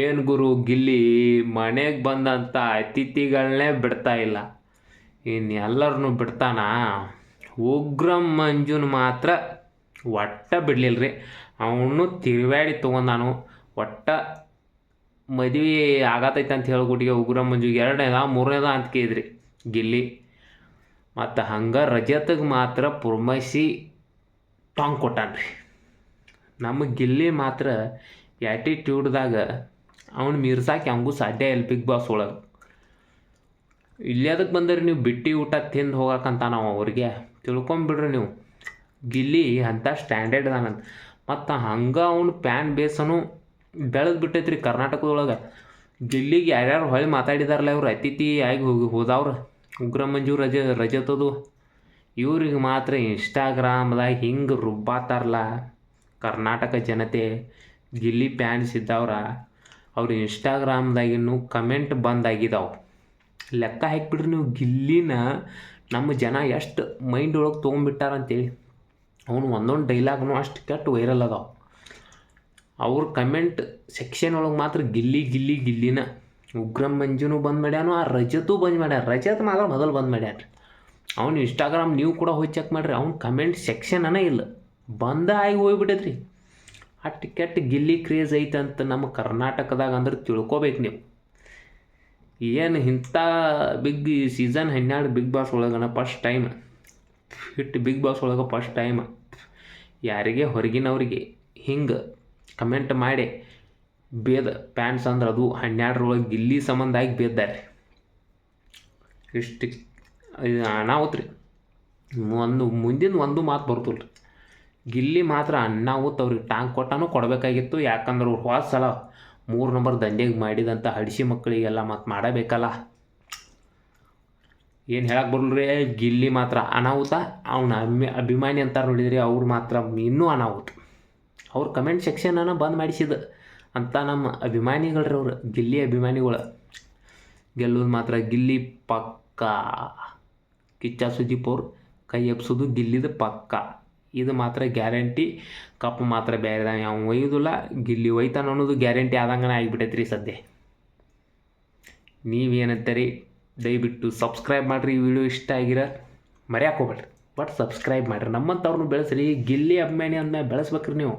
ಏನು ಗುರು ಗಿಲ್ಲಿ ಮನೆಗೆ ಬಂದಂಥ ಅತಿಥಿಗಳನ್ನೇ ಬಿಡ್ತಾ ಇಲ್ಲ. ಇನ್ನು ಎಲ್ಲರನ್ನೂ ಬಿಡ್ತಾನ. ಉಗ್ರಂ ಮಂಜುನ ಮಾತ್ರ ಒಟ್ಟ ಬಿಡಲಿಲ್ಲ ರೀ. ಅವನು ತಿರುವಾಡಿ ತೊಗೊಂಡಾನು. ಒಟ್ಟ ಮದುವೆ ಆಗತೈತೆ ಅಂತ ಹೇಳ್ಬಿಟ್ಟಿಗೆ ಉಗ್ರಂ ಮಂಜುಗೆ 2ನೇದ 3ನೇದ ಅಂತ ಕೇಳಿದ್ರಿ ಗಿಲ್ಲಿ. ಮತ್ತು ಹಂಗೆ ರಜತ್ಗೆ ಮಾತ್ರ ಪುರ್ಮೈಸಿ ಟಾಂಗ್ ಕೊಟ್ಟಾನ್ರಿ. ನಮ್ಮ ಗಿಲ್ಲಿ ಮಾತ್ರ ಆ್ಯಟಿಟ್ಯೂಡ್ದಾಗ ಅವ್ನು ಮೀರ್ಸಾಕೆ ಹಂಗೂ ಸಾಧ್ಯ ಇಲ್ಲ ಬಿಗ್ ಬಾಸ್ ಒಳಗೆ. ಇಲ್ಲಿ ಅದಕ್ಕೆ ಬಂದರೆ ನೀವು ಬಿಟ್ಟು ಊಟ ತಿಂದು ಹೋಗಕ್ಕಂತ ನಾವು ಅವ್ರಿಗೆ ತಿಳ್ಕೊಂಬಿಡ್ರಿ ನೀವು. ಗಿಲ್ಲಿ ಅಂಥ ಸ್ಟ್ಯಾಂಡರ್ಡ್ ಅದಾನಂತ. ಮತ್ತು ಹಂಗೆ ಅವ್ನು ಪ್ಯಾನ್ ಬೇಸನು ಬೆಳೆದು ಬಿಟ್ಟೈತ್ರಿ ಕರ್ನಾಟಕದೊಳಗೆ. ಗಿಲ್ಲಿಗೆ ಯಾರ್ಯಾರು ಹೊಳ್ಳಿ ಮಾತಾಡಿದಾರಲ್ಲ ಇವ್ರು ಅತಿಥಿ ಆಗಿ ಹೋದವ್ರು ಉಗ್ರಂ ಮಂಜು ರಜತದು. ಇವ್ರಿಗೆ ಮಾತ್ರ ಇನ್ಸ್ಟಾಗ್ರಾಮ್ದಾಗ ಹಿಂಗೆ ರುಬ್ಬಾತಾರಲ್ಲ ಕರ್ನಾಟಕ ಜನತೆ. ಗಿಲ್ಲಿ ಪ್ಯಾನ್ಸ್ ಇದ್ದವ್ರ ಅವ್ರು ಇನ್ಸ್ಟಾಗ್ರಾಮ್ದಾಗಿನ್ನೂ ಕಮೆಂಟ್ ಬಂದಾಗಿದ್ದಾವೆ. ಲೆಕ್ಕ ಹಾಕಿಬಿಡ್ರಿ ನೀವು. ಗಿಲ್ಲಿನ ನಮ್ಮ ಜನ ಎಷ್ಟು ಮೈಂಡ್ ಒಳಗೆ ತೊಗೊಂಬಿಟ್ಟಾರಂತೇಳಿ. ಅವನು ಒಂದೊಂದು ಡೈಲಾಗ್ನು ಅಷ್ಟು ಕೆಟ್ಟು ವೈರಲ್ ಅದಾವೆ. ಅವ್ರ ಕಮೆಂಟ್ ಸೆಕ್ಷನ್ ಒಳಗೆ ಮಾತ್ರ ಗಿಲ್ಲಿ ಗಿಲ್ಲಿ ಗಿಲ್ಲಿನ. ಉಗ್ರಂ ಮಂಜುನು ಬಂದ್ ಮಾಡ್ಯಾನು, ಆ ರಜತು ಬಂದ್ ಮಾಡ್ಯಾರ. ರಜತ್ ಮಾತ್ರ ಮೊದಲು ಬಂದ್ ಮಾಡ್ಯಾರ. ಅವ್ನು ಇನ್ಸ್ಟಾಗ್ರಾಮ್ ನೀವು ಕೂಡ ಹೋಗಿ ಚೆಕ್ ಮಾಡಿರಿ, ಅವ್ನು ಕಮೆಂಟ್ ಸೆಕ್ಷನನೇ ಇಲ್ಲ, ಬಂದ ಆಗಿ ಹೋಗ್ಬಿಟ್ಟೈತ್ರಿ. ಅಷ್ಟು ಕೆಟ್ಟ ಗಿಲ್ಲಿ ಕ್ರೇಜ್ ಐತಂತ ನಮ್ಮ ಕರ್ನಾಟಕದಾಗ ಅಂದ್ರೆ ತಿಳ್ಕೊಬೇಕು ನೀವು. ಏನು ಇಂಥ ಸೀಸನ್ 12 ಬಿಗ್ ಬಾಸ್ ಒಳಗನ ಫಸ್ಟ್ ಟೈಮ್ ಬಿಗ್ ಬಾಸ್ ಒಳಗೆ ಫಸ್ಟ್ ಟೈಮ್ ಯಾರಿಗೆ ಹೊರಗಿನವ್ರಿಗೆ ಹಿಂಗೆ ಕಮೆಂಟ್ ಮಾಡಿ ಬೇದ ಪ್ಯಾನ್ಸ್ ಅಂದ್ರೆ ಅದು 12ರೊಳಗೆ ಗಿಲ್ಲಿ ಸಂಬಂಧ ಆಗಿ ಬೇದ್ದಾರೆ. ಇಷ್ಟು ಅನಾಹುತ ರೀ. ಮುಂದಿನ ಒಂದು ಮಾತು ಬರ್ತಲ್ಲ ರೀ. ಗಿಲ್ಲಿ ಮಾತ್ರ ಅನಾಹುತ ಅವ್ರಿಗೆ ಟಾಂಗ್ ಕೊಟ್ಟಾನು ಕೊಡಬೇಕಾಗಿತ್ತು. ಯಾಕಂದ್ರೆ ಅವ್ರು ಹೋದ ಸಲ 3 ನಂಬರ್ ದಂಧೆಗೆ ಮಾಡಿದಂಥ ಹಡಿಸಿ ಮಕ್ಕಳಿಗೆಲ್ಲ ಮತ್ತು ಮಾಡಬೇಕಲ್ಲ. ಏನು ಹೇಳಕ್ಕೆ ಬರಲ್ರಿ. ಗಿಲ್ಲಿ ಮಾತ್ರ ಅನಾಹುತ. ಅವನ ಅಭಿಮಾನಿ ಅಂತಾರೆ ನೋಡಿದ್ರಿ, ಅವ್ರು ಮಾತ್ರ ಇನ್ನೂ ಅನಾಹುತ. ಅವ್ರ ಕಮೆಂಟ್ ಸೆಕ್ಷನನ್ನು ಬಂದ್ ಮಾಡಿಸಿದ ಅಂತ ನಮ್ಮ ಅಭಿಮಾನಿಗಳ್ರಿ ಅವ್ರು, ಗಿಲ್ಲಿ ಅಭಿಮಾನಿಗಳು. ಗೆಲ್ಲೋದು ಮಾತ್ರ ಗಿಲ್ಲಿ ಪಕ್ಕ. ಕಿಚ್ಚ ಸುದೀಪ್ ಅವ್ರು ಕೈ ಎಬ್ಸೋದು ಗಿಲ್ಲಿದ ಪಕ್ಕ. ಇದು ಮಾತ್ರ ಗ್ಯಾರಂಟಿ. ಕಪ್ ಮಾತ್ರ ಬೇರೆ ಅವ್ನು ಒಯ್ಯೋದಿಲ್ಲ, ಗಿಲ್ಲಿ ಒಯ್ತಾನ ಅನ್ನೋದು ಗ್ಯಾರಂಟಿ ಆದಂಗನೇ ಆಗಿಬಿಟ್ಟೈತ್ರಿ ಸದ್ಯ. ನೀವೇನಂತೀರಿ? ದಯವಿಟ್ಟು ಸಬ್ಸ್ಕ್ರೈಬ್ ಮಾಡಿರಿ. ಈ ವಿಡಿಯೋ ಇಷ್ಟ ಆಗಿರ ಮರ್ಯಾಕೆ ಹೋಗ್ಬೇಡ್ರಿ, ಬಟ್ ಸಬ್ಸ್ಕ್ರೈಬ್ ಮಾಡಿರಿ. ನಮ್ಮಂಥವ್ರನ್ನೂ ಬೆಳೆಸ್ರಿ. ಗಿಲ್ಲಿ ಅಭಿಮಾನಿ ಅಂದಮೇಲೆ ಬೆಳೆಸ್ಬೇಕ್ರಿ ನೀವು.